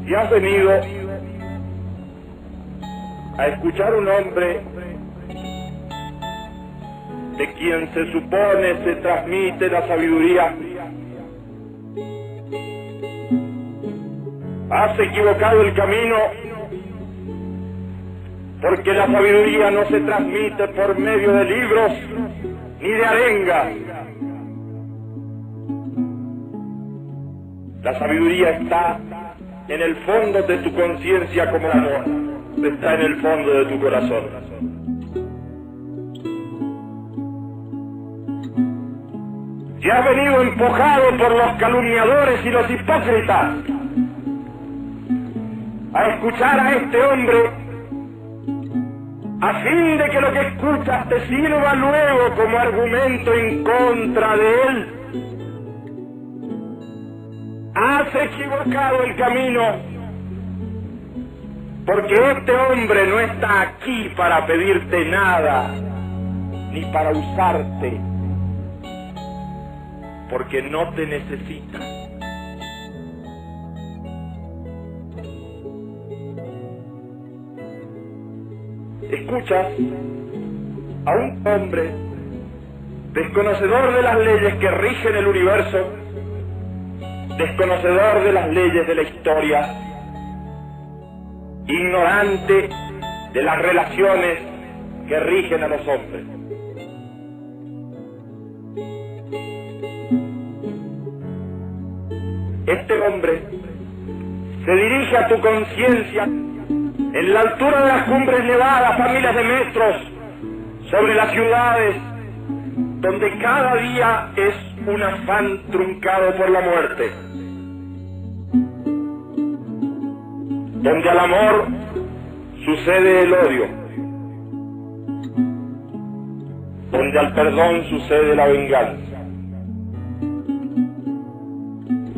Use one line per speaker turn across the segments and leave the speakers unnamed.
Si has venido a escuchar un hombre de quien se supone se transmite la sabiduría, has equivocado el camino, porque la sabiduría no se transmite por medio de libros ni de arengas. La sabiduría está en el fondo de tu conciencia como el amor, está en el fondo de tu corazón. Si has venido empujado por los calumniadores y los hipócritas a escuchar a este hombre, a fin de que lo que escuchas te sirva luego como argumento en contra de él, has equivocado el camino, porque este hombre no está aquí para pedirte nada, ni para usarte, porque no te necesita. Escuchas a un hombre desconocedor de las leyes que rigen el universo, desconocedor de las leyes de la historia, ignorante de las relaciones que rigen a los hombres. Este hombre se dirige a tu conciencia en la altura de las cumbres nevadas a miles de metros sobre las ciudades, donde cada día es un afán truncado por la muerte, donde al amor sucede el odio, donde al perdón sucede la venganza.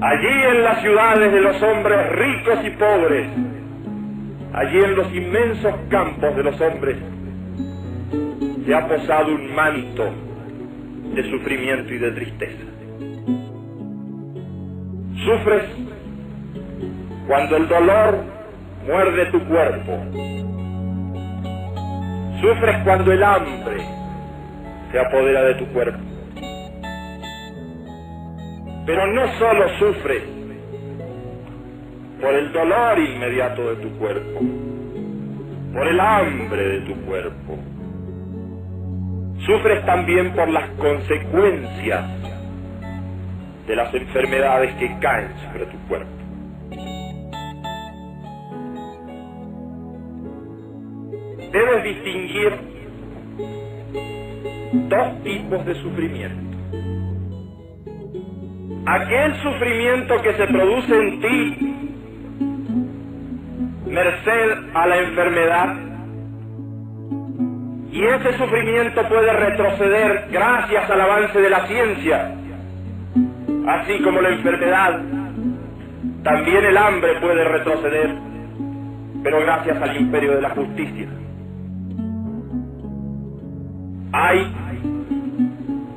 Allí en las ciudades de los hombres ricos y pobres, allí en los inmensos campos de los hombres, se ha posado un manto de sufrimiento y de tristeza. Sufres cuando el dolor muerde tu cuerpo. Sufres cuando el hambre se apodera de tu cuerpo. Pero no solo sufres por el dolor inmediato de tu cuerpo, por el hambre de tu cuerpo. Sufres también por las consecuencias de las enfermedades que caen sobre tu cuerpo. Debes distinguir dos tipos de sufrimiento. Aquel sufrimiento que se produce en ti merced a la enfermedad, y ese sufrimiento puede retroceder gracias al avance de la ciencia, así como la enfermedad. También el hambre puede retroceder, pero gracias al imperio de la justicia. Hay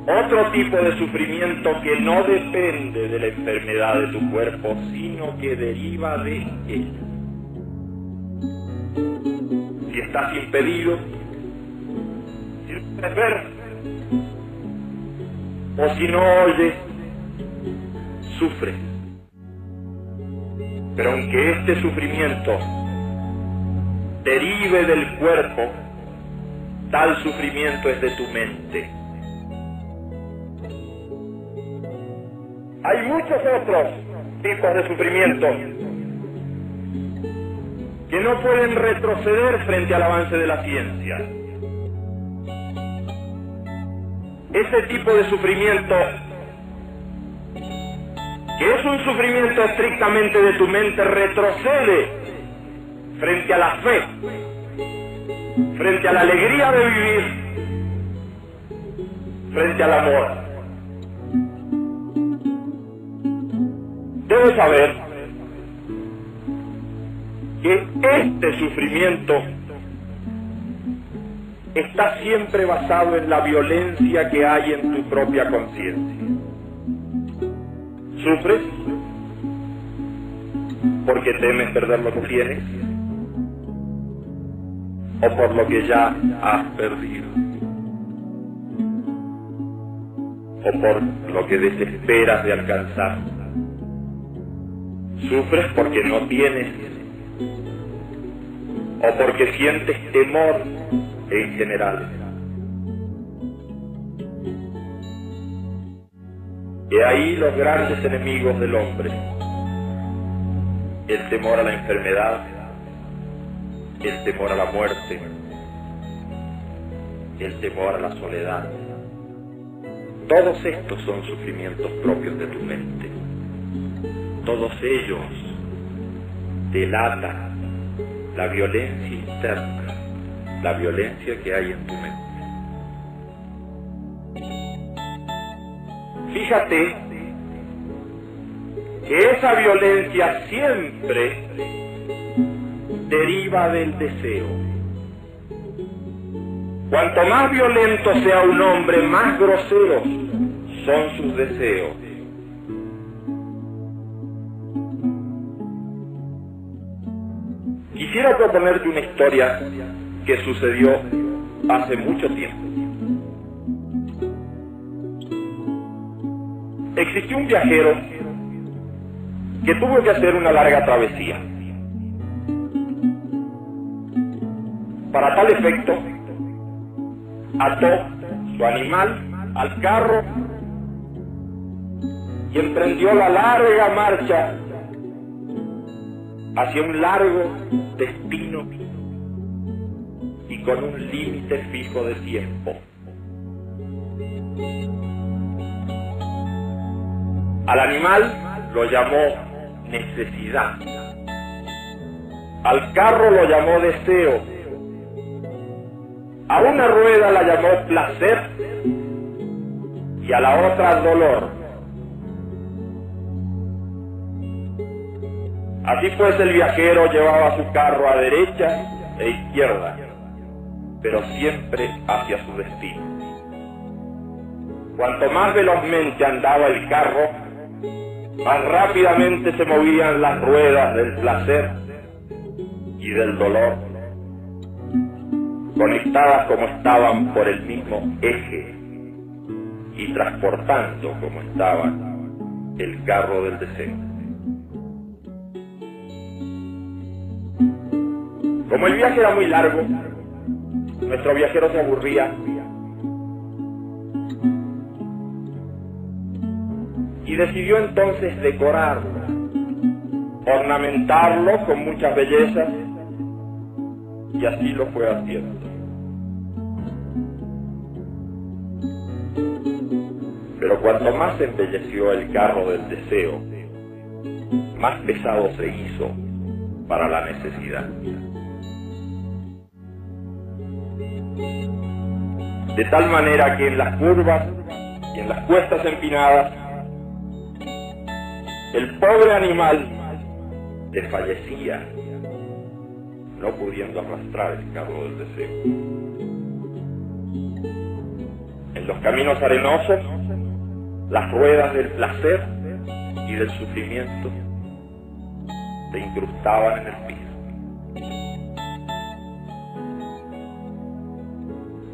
otro tipo de sufrimiento que no depende de la enfermedad de tu cuerpo, sino que deriva de él. Si estás impedido, si no puedes ver, o si no oyes, sufres. Pero aunque este sufrimiento derive del cuerpo, tal sufrimiento es de tu mente. Hay muchos otros tipos de sufrimiento que no pueden retroceder frente al avance de la ciencia. Ese tipo de sufrimiento, que es un sufrimiento estrictamente de tu mente, retrocede frente a la fe, frente a la alegría de vivir, frente al amor. Debes saber que este sufrimiento está siempre basado en la violencia que hay en tu propia conciencia. ¿Sufres porque temes perder lo que tienes? ¿O por lo que ya has perdido? ¿O por lo que desesperas de alcanzar? ¿Sufres porque no tienes? ¿O porque sientes temor en general? Y ahí los grandes enemigos del hombre: el temor a la enfermedad, el temor a la muerte, el temor a la soledad. Todos estos son sufrimientos propios de tu mente. Todos ellos delatan la violencia interna, la violencia que hay en tu mente. Fíjate que esa violencia siempre deriva del deseo. Cuanto más violento sea un hombre, más groseros son sus deseos. Quisiera proponerte una historia que sucedió hace mucho tiempo. Existió un viajero que tuvo que hacer una larga travesía. Para tal efecto, ató su animal al carro y emprendió la larga marcha hacia un largo destino y con un límite fijo de tiempo. Al animal lo llamó necesidad, al carro lo llamó deseo, a una rueda la llamó placer y a la otra dolor. Así pues, el viajero llevaba su carro a derecha e izquierda, pero siempre hacia su destino. Cuanto más velozmente andaba el carro, más rápidamente se movían las ruedas del placer y del dolor, conectadas como estaban por el mismo eje y transportando como estaba el carro del deseo. Como el viaje era muy largo, nuestro viajero se aburría y decidió entonces decorarlo, ornamentarlo con muchas bellezas, y así lo fue haciendo. Pero cuanto más embelleció el carro del deseo, más pesado se hizo para la necesidad. De tal manera que en las curvas y en las cuestas empinadas, el pobre animal desfallecía, no pudiendo arrastrar el carro del deseo. En los caminos arenosos, las ruedas del placer y del sufrimiento se incrustaban en el piso.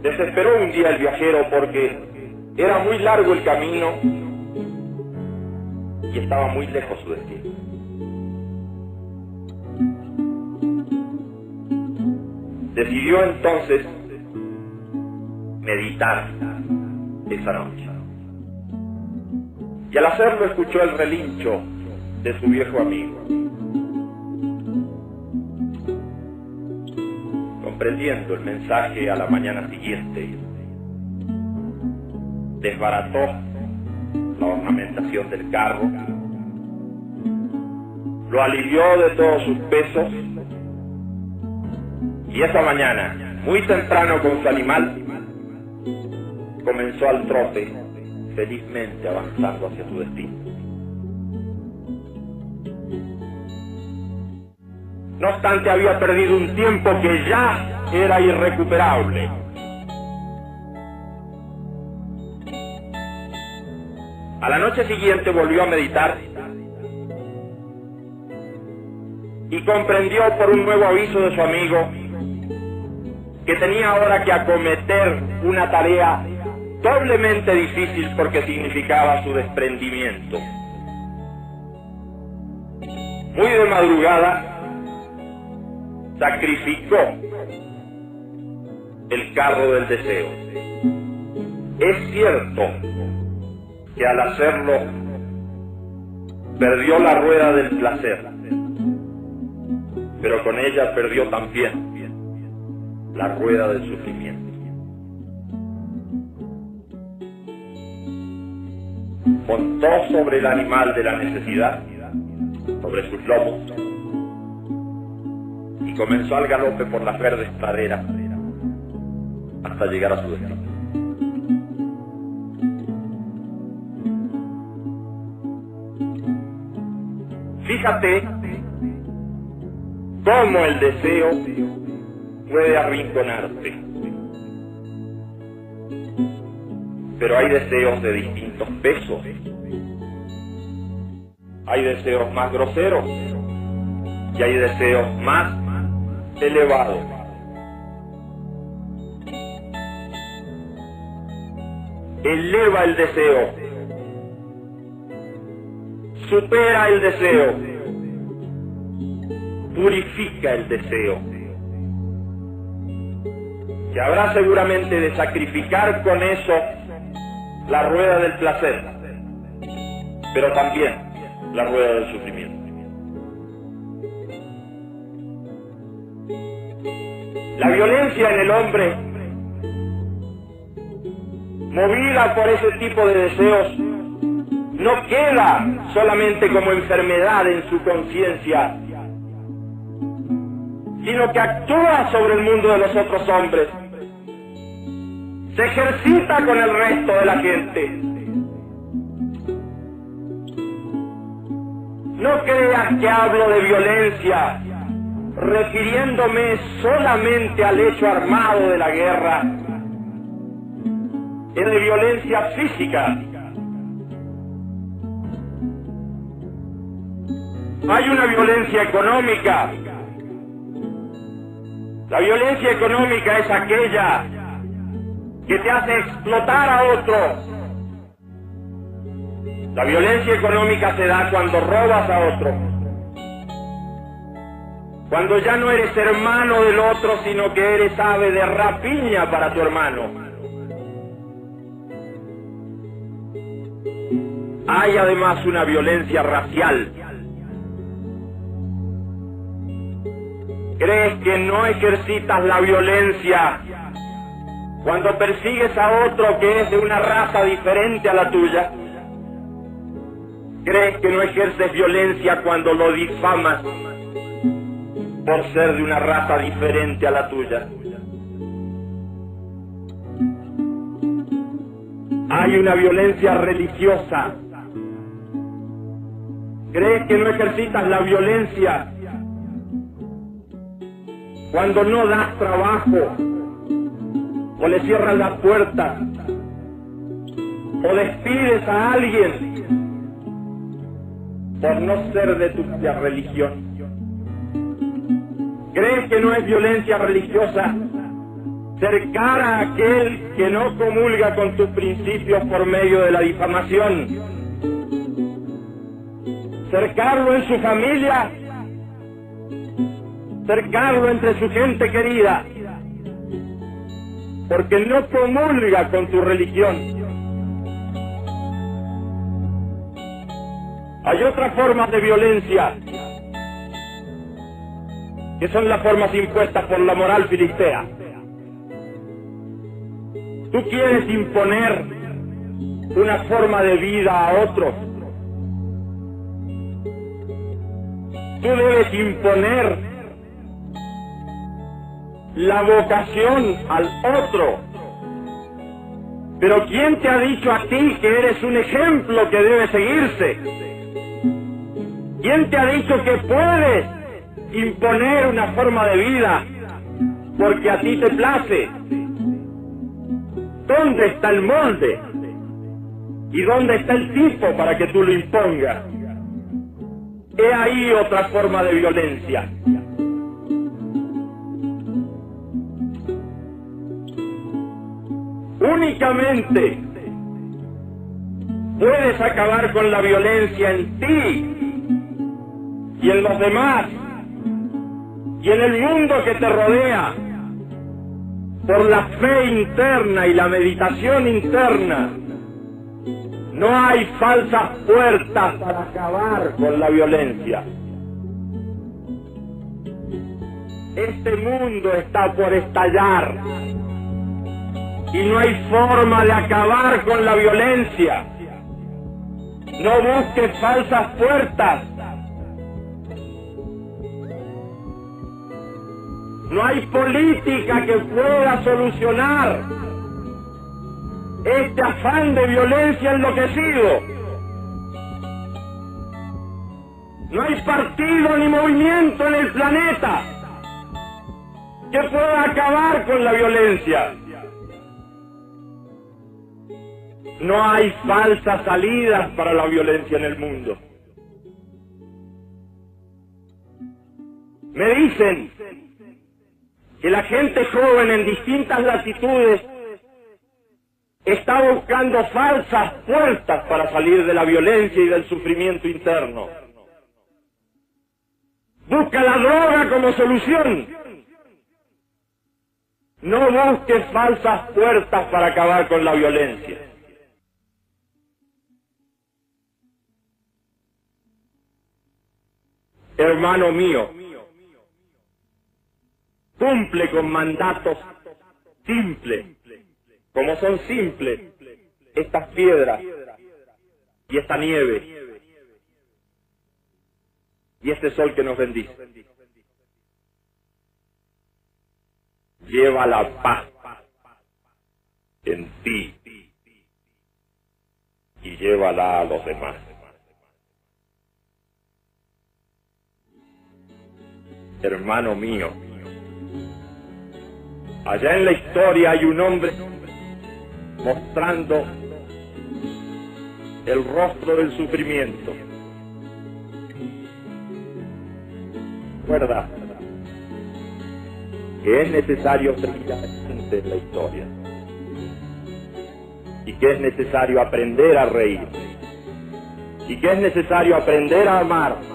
Desesperó un día el viajero porque era muy largo el camino y estaba muy lejos su destino. Decidió entonces meditar esa noche. Y al hacerlo escuchó el relincho de su viejo amigo. Comprendiendo el mensaje, a la mañana siguiente desbarató la ornamentación del carro, lo alivió de todos sus pesos, y esa mañana, muy temprano con su animal, comenzó al trote, felizmente avanzando hacia su destino. No obstante, había perdido un tiempo que ya era irrecuperable. A la noche siguiente volvió a meditar y comprendió por un nuevo aviso de su amigo que tenía ahora que acometer una tarea doblemente difícil porque significaba su desprendimiento. Muy de madrugada, sacrificó el carro del deseo. Es cierto que al hacerlo perdió la rueda del placer, pero con ella perdió también la rueda del sufrimiento. Montó sobre el animal de la necesidad, sobre sus lomos, y comenzó al galope por las verdes praderas hasta llegar a su destino. Fíjate cómo el deseo puede arrinconarte. Pero hay deseos de distintos pesos. Hay deseos más groseros y hay deseos más elevados. Eleva el deseo, supera el deseo, purifica el deseo. Y habrá seguramente de sacrificar con eso la rueda del placer, pero también la rueda del sufrimiento. La violencia en el hombre, movida por ese tipo de deseos, no queda solamente como enfermedad en su conciencia, sino que actúa sobre el mundo de los otros hombres, se ejercita con el resto de la gente. No creas que hablo de violencia refiriéndome solamente al hecho armado de la guerra. Es de violencia física. Hay una violencia económica. La violencia económica es aquella que te hace explotar a otro. La violencia económica se da cuando robas a otro, cuando ya no eres hermano del otro, sino que eres ave de rapiña para tu hermano. Hay además una violencia racial. ¿Crees que no ejercitas la violencia cuando persigues a otro que es de una raza diferente a la tuya? ¿Crees que no ejerces violencia cuando lo difamas por ser de una raza diferente a la tuya? Hay una violencia religiosa. ¿Crees que no ejercitas la violencia cuando no das trabajo, o le cierras la puerta, o despides a alguien por no ser de tu religión? ¿Crees que no es violencia religiosa cercar a aquel que no comulga con tus principios por medio de la difamación? Cercarlo en su familia, cercarlo entre su gente querida, porque no comulga con tu religión. Hay otras formas de violencia, que son las formas impuestas por la moral filistea. Tú quieres imponer una forma de vida a otros. Tú debes imponer la vocación al otro. Pero ¿quién te ha dicho a ti que eres un ejemplo que debe seguirse? ¿Quién te ha dicho que puedes imponer una forma de vida porque a ti te place? ¿Dónde está el molde? ¿Y dónde está el tipo para que tú lo impongas? He ahí otra forma de violencia. Únicamente puedes acabar con la violencia en ti y en los demás y en el mundo que te rodea por la fe interna y la meditación interna. No hay falsas puertas para acabar con la violencia. Este mundo está por estallar y no hay forma de acabar con la violencia. No busques falsas puertas. No hay política que pueda solucionar este afán de violencia enloquecido. No hay partido ni movimiento en el planeta que pueda acabar con la violencia. No hay falsas salidas para la violencia en el mundo. Me dicen que la gente joven en distintas latitudes está buscando falsas puertas para salir de la violencia y del sufrimiento interno. Busca la droga como solución. No busques falsas puertas para acabar con la violencia. Hermano mío, cumple con mandatos simples, como son simples estas piedras y esta nieve y este sol que nos bendice. Lleva la paz en ti y llévala a los demás. Hermano mío, allá en la historia hay un hombre mostrando el rostro del sufrimiento. Recuerda que es necesario seguir adelante en la historia y que es necesario aprender a reír y que es necesario aprender a amar.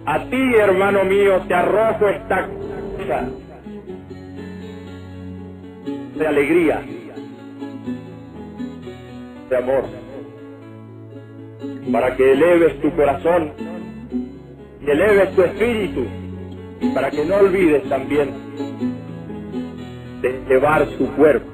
A ti, hermano mío, te arrojo esta cosa de alegría, de amor, para que eleves tu corazón y eleves tu espíritu, y para que no olvides también de llevar tu cuerpo.